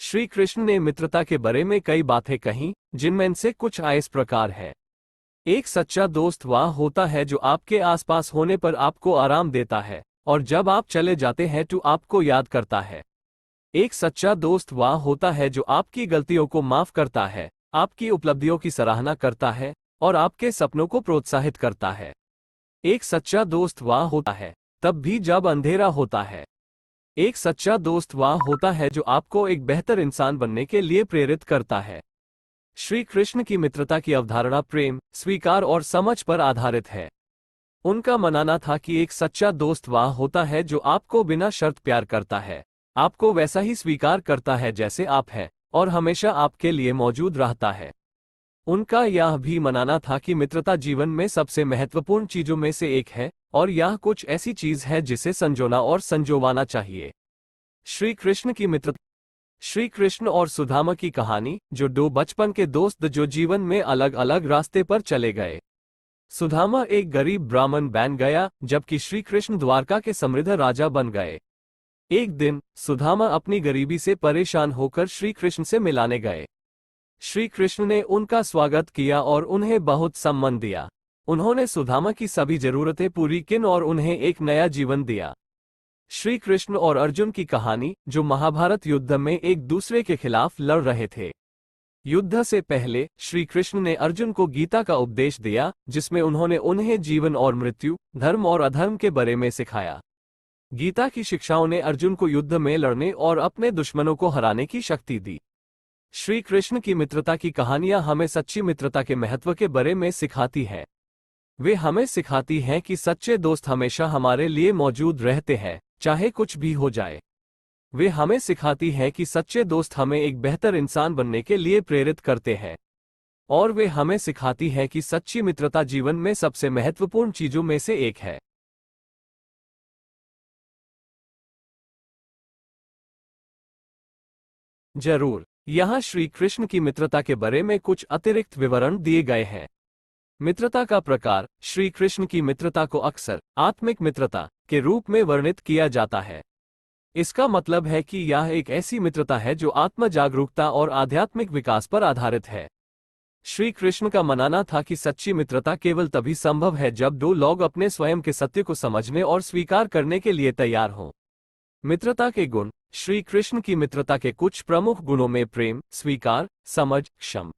श्री कृष्ण ने मित्रता के बारे में कई बातें कही, जिनमें से कुछ इस प्रकार है। एक सच्चा दोस्त वह होता है जो आपके आसपास होने पर आपको आराम देता है और जब आप चले जाते हैं तो आपको याद करता है। एक सच्चा दोस्त वह होता है जो आपकी गलतियों को माफ करता है, आपकी उपलब्धियों की सराहना करता है और आपके सपनों को प्रोत्साहित करता है। एक सच्चा दोस्त वह होता है तब भी जब अंधेरा होता है। एक सच्चा दोस्त वह होता है जो आपको एक बेहतर इंसान बनने के लिए प्रेरित करता है। श्री कृष्ण की मित्रता की अवधारणा प्रेम, स्वीकार और समझ पर आधारित है। उनका मानना था कि एक सच्चा दोस्त वह होता है जो आपको बिना शर्त प्यार करता है, आपको वैसा ही स्वीकार करता है जैसे आप हैं और हमेशा आपके लिए मौजूद रहता है। उनका यह भी मानना था कि मित्रता जीवन में सबसे महत्वपूर्ण चीजों में से एक है और यह कुछ ऐसी चीज है जिसे संजोना और संजोवाना चाहिए। श्री कृष्ण की मित्रता। श्री कृष्ण और सुदामा की कहानी, जो दो बचपन के दोस्त जो जीवन में अलग अलग रास्ते पर चले गए। सुदामा एक गरीब ब्राह्मण बन गया जबकि श्री कृष्ण द्वारका के समृद्ध राजा बन गए। एक दिन सुदामा अपनी गरीबी से परेशान होकर श्री कृष्ण से मिलाने गए। श्री कृष्ण ने उनका स्वागत किया और उन्हें बहुत सम्मान दिया। उन्होंने सुदामा की सभी जरूरतें पूरी की और उन्हें एक नया जीवन दिया। श्री कृष्ण और अर्जुन की कहानी, जो महाभारत युद्ध में एक दूसरे के खिलाफ लड़ रहे थे। युद्ध से पहले श्री कृष्ण ने अर्जुन को गीता का उपदेश दिया, जिसमें उन्होंने उन्हें जीवन और मृत्यु, धर्म और अधर्म के बारे में सिखाया। गीता की शिक्षाओं ने अर्जुन को युद्ध में लड़ने और अपने दुश्मनों को हराने की शक्ति दी। श्री कृष्ण की मित्रता की कहानियां हमें सच्ची मित्रता के महत्व के बारे में सिखाती है। वे हमें सिखाती हैं कि सच्चे दोस्त हमेशा हमारे लिए मौजूद रहते हैं, चाहे कुछ भी हो जाए। वे हमें सिखाती हैं कि सच्चे दोस्त हमें एक बेहतर इंसान बनने के लिए प्रेरित करते हैं। और वे हमें सिखाती हैं कि सच्ची मित्रता जीवन में सबसे महत्वपूर्ण चीजों में से एक है। जरूर, यहाँ श्री कृष्ण की मित्रता के बारे में कुछ अतिरिक्त विवरण दिए गए हैं। मित्रता का प्रकार। श्री कृष्ण की मित्रता को अक्सर आत्मिक मित्रता के रूप में वर्णित किया जाता है। इसका मतलब है कि यह एक ऐसी मित्रता है जो आत्म जागरूकता और आध्यात्मिक विकास पर आधारित है। श्री कृष्ण का मानना था कि सच्ची मित्रता केवल तभी संभव है जब दो लोग अपने स्वयं के सत्य को समझने और स्वीकार करने के लिए तैयार हों। मित्रता के गुण। श्री कृष्ण की मित्रता के कुछ प्रमुख गुणों में प्रेम, स्वीकार, समझ, क्षमा,